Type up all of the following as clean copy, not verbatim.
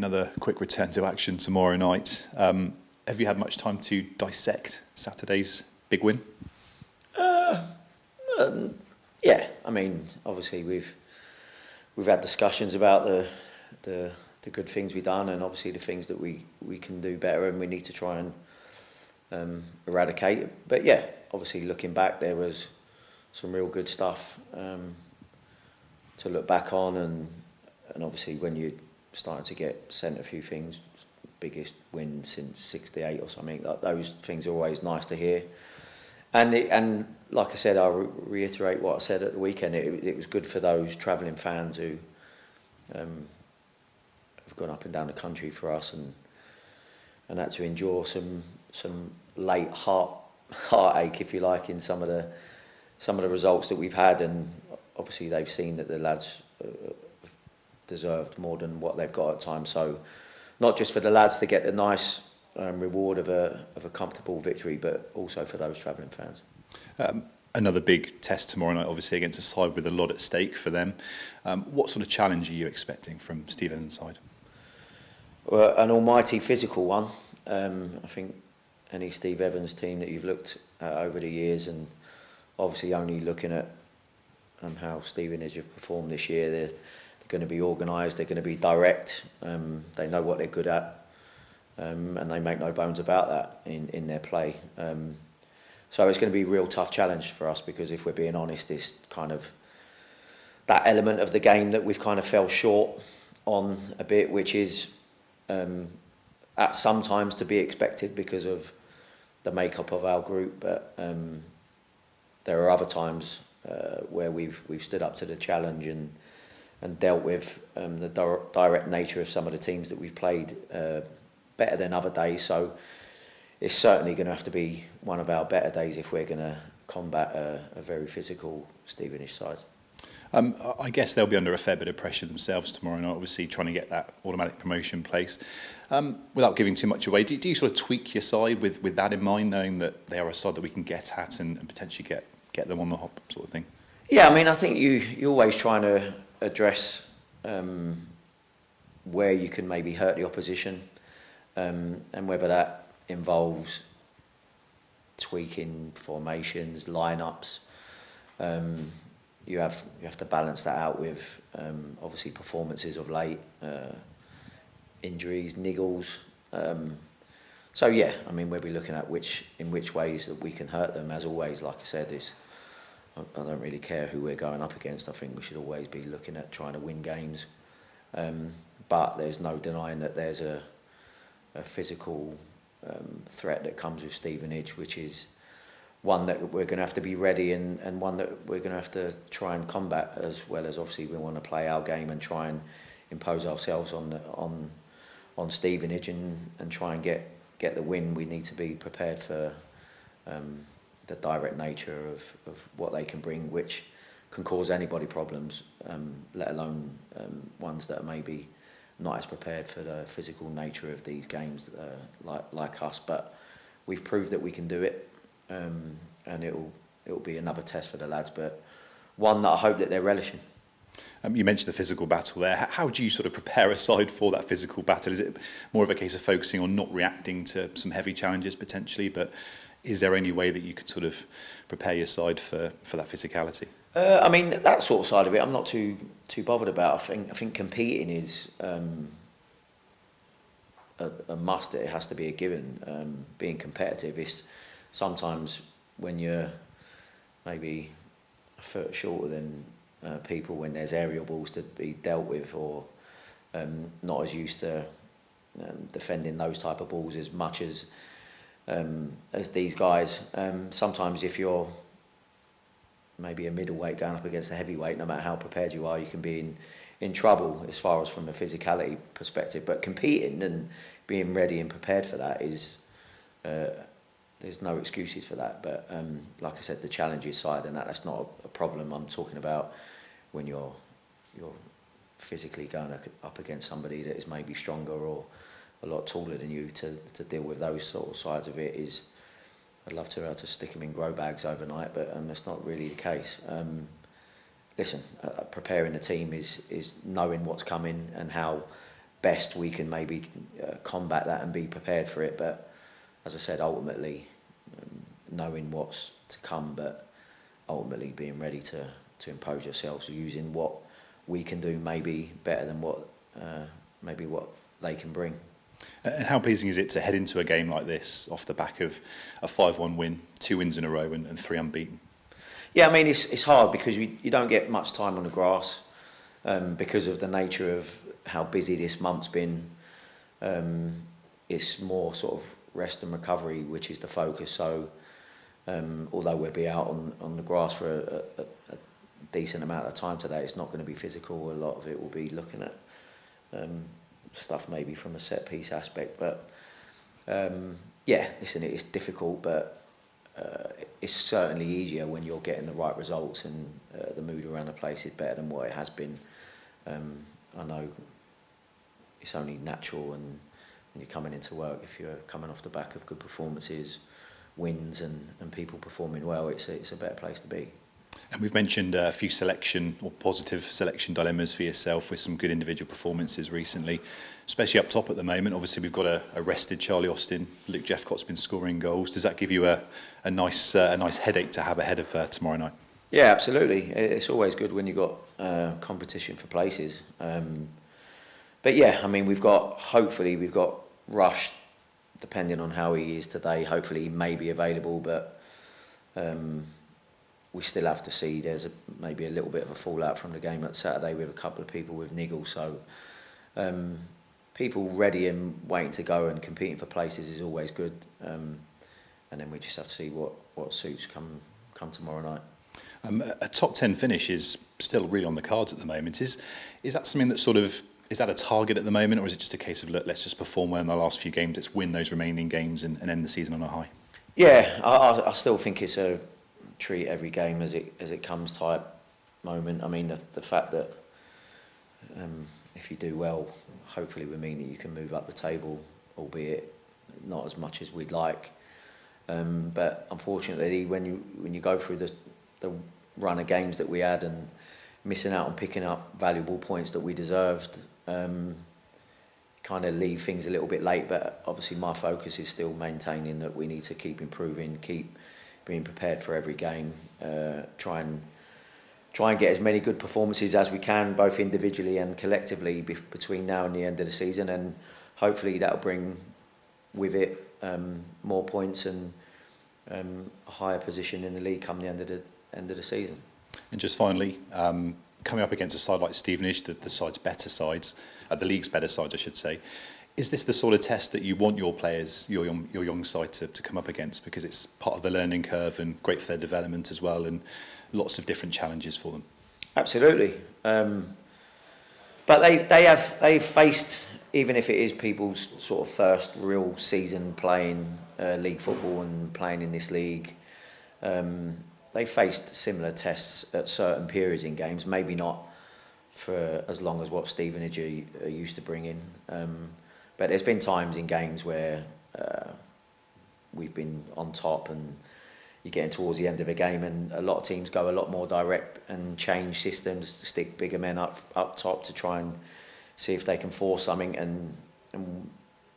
another quick return to action tomorrow night. Have you had much time to dissect Saturday's big win? Yeah, I mean, obviously we've had discussions about the good things we've done, and obviously the things that we can do better and we need to try and eradicate. But yeah, obviously looking back, there was some real good stuff to look back on, and obviously when you started to get sent a few things, biggest win since '68 or something, those things are always nice to hear. And like I said, I'll reiterate what I said at the weekend. It was good for those travelling fans who have gone up and down the country for us and had to endure some late heartache, if you like, in some of the results that we've had. And obviously they've seen that the lads deserved more than what they've got at times. So not just for the lads to get the nice reward of a comfortable victory, but also for those travelling fans. Another big test tomorrow night, obviously against a side with a lot at stake for them. What sort of challenge are you expecting from Stevenage side? Well, an almighty physical one. I think any Steve Evans team that you've looked at over the years, and obviously only looking at how Stevenage have performed this year, they're going to be organised, they're going to be direct, they know what they're good at. And they make no bones about that in their play. So it's going to be a real tough challenge for us, because if we're being honest, it's kind of that element of the game that we've kind of fell short on a bit, which is at sometimes to be expected because of the makeup of our group. But there are other times where we've stood up to the challenge and dealt with the direct nature of some of the teams that we've played better than other days. So it's certainly going to have to be one of our better days if we're going to combat a very physical Stevenage side. I guess they'll be under a fair bit of pressure themselves tomorrow night, obviously trying to get that automatic promotion place. Without giving too much away, do you sort of tweak your side with that in mind, knowing that they are a side that we can get at and potentially get them on the hop sort of thing? Yeah, I mean, I think you're always trying to address where you can maybe hurt the opposition. And whether that involves tweaking formations, lineups, you have to balance that out with obviously performances of late, injuries, niggles. So yeah, I mean, we'll be looking at in which ways that we can hurt them. As always, like I said, I don't really care who we're going up against. I think we should always be looking at trying to win games. But there's no denying that there's a physical threat that comes with Stevenage, which is one that we're going to have to be ready and one that we're going to have to try and combat, as well as obviously we want to play our game and try and impose ourselves on Stevenage and try and get the win. We need to be prepared for the direct nature of what they can bring, which can cause anybody problems, let alone ones that are maybe not as prepared for the physical nature of these games like us. But we've proved that we can do it, and it'll be another test for the lads, but one that I hope that they're relishing. You mentioned the physical battle there. How do you sort of prepare a side for that physical battle? Is it more of a case of focusing on not reacting to some heavy challenges potentially, but is there any way that you could sort of prepare your side for that physicality? I mean, that sort of side of it, I'm not too bothered about. I think competing is a must. It has to be a given. Being competitive is sometimes when you're maybe a foot shorter than people, when there's aerial balls to be dealt with, or not as used to defending those type of balls as much as these guys. Sometimes if you're maybe a middleweight going up against a heavyweight, no matter how prepared you are, you can be in trouble as far as from a physicality perspective. But competing and being ready and prepared for that is there's no excuses for that. But like I said, the challenges side and that's not a problem. I'm talking about when you're physically going up against somebody that is maybe stronger or a lot taller than you, to deal with those sort of sides of it is. I'd love to be able to stick them in grow bags overnight, but that's not really the case. Listen, preparing the team is knowing what's coming and how best we can maybe combat that and be prepared for it. But as I said, ultimately knowing what's to come, but ultimately being ready to impose yourselves, using what we can do maybe better than what they can bring. And how pleasing is it to head into a game like this off the back of a 5-1 win, 2 wins in a row and 3 unbeaten? Yeah, I mean, it's hard because you don't get much time on the grass because of the nature of how busy this month's been. It's more sort of rest and recovery, which is the focus. So although we'll be out on the grass for a decent amount of time today, it's not going to be physical. A lot of it will be looking at stuff maybe from a set piece aspect. But yeah, listen, it's difficult, but it's certainly easier when you're getting the right results and the mood around the place is better than what it has been. I know it's only natural, and when you're coming into work, if you're coming off the back of good performances, wins and people performing well, it's a better place to be. And we've mentioned a few selection or positive selection dilemmas for yourself with some good individual performances recently, especially up top at the moment. Obviously, we've got a rested Charlie Austin. Luke Jeffcott's been scoring goals. Does that give you a nice headache to have ahead of tomorrow night? Yeah, absolutely. It's always good when you've got competition for places. But yeah, I mean, hopefully we've got Rush, depending on how he is today. Hopefully he may be available, but we still have to see. There's maybe a little bit of a fallout from the game at Saturday with a couple of people with niggles. So people ready and waiting to go and competing for places is always good. And then we just have to see what suits come tomorrow night. A top 10 finish is still really on the cards at the moment. Is that something that sort of, is that a target at the moment, or is it just a case of, look, let's just perform well in the last few games, let's win those remaining games and end the season on a high? Yeah, I still think it's a treat every game as it comes type moment. I mean, the fact that if you do well, hopefully will mean that you can move up the table, albeit not as much as we'd like. But unfortunately, when you go through the run of games that we had and missing out on picking up valuable points that we deserved, kind of leave things a little bit late. But obviously my focus is still maintaining that we need to keep improving, keep being prepared for every game, try and get as many good performances as we can, both individually and collectively between now and the end of the season, and hopefully that'll bring with it more points and a higher position in the league come the end of the season. And just finally, coming up against a side like Stevenage, the side's better sides, the league's better sides, I should say. Is this the sort of test that you want your players, your young side, to come up against, because it's part of the learning curve and great for their development as well, and lots of different challenges for them? Absolutely, but they've faced, even if it is people's sort of first real season playing league football and playing in this league, they faced similar tests at certain periods in games, maybe not for as long as what Stevenage are used to bringing. But there's been times in games where we've been on top and you're getting towards the end of a game and a lot of teams go a lot more direct and change systems to stick bigger men up top to try and see if they can force something, and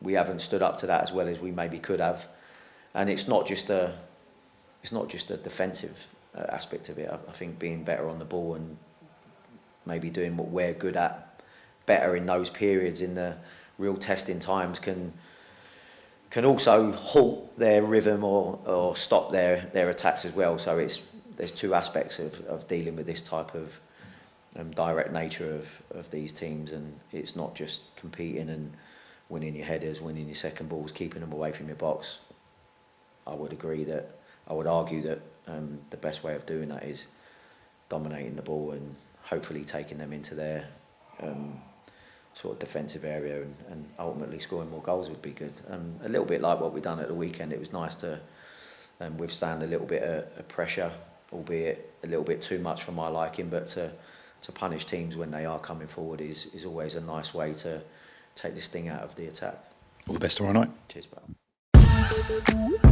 we haven't stood up to that as well as we maybe could have. And it's not just a defensive aspect of it. I think being better on the ball and maybe doing what we're good at better in those periods, in the real testing times, can also halt their rhythm or stop their attacks as well. So there's two aspects of dealing with this type of direct nature of these teams, and it's not just competing and winning your headers, winning your second balls, keeping them away from your box. I would argue that the best way of doing that is dominating the ball and hopefully taking them into their sort of defensive area and ultimately scoring more goals would be good. A little bit like what we've done at the weekend. It was nice to withstand a little bit of pressure, albeit a little bit too much for my liking, but to punish teams when they are coming forward is always a nice way to take the sting out of the attack. All the best tomorrow night. Cheers, pal.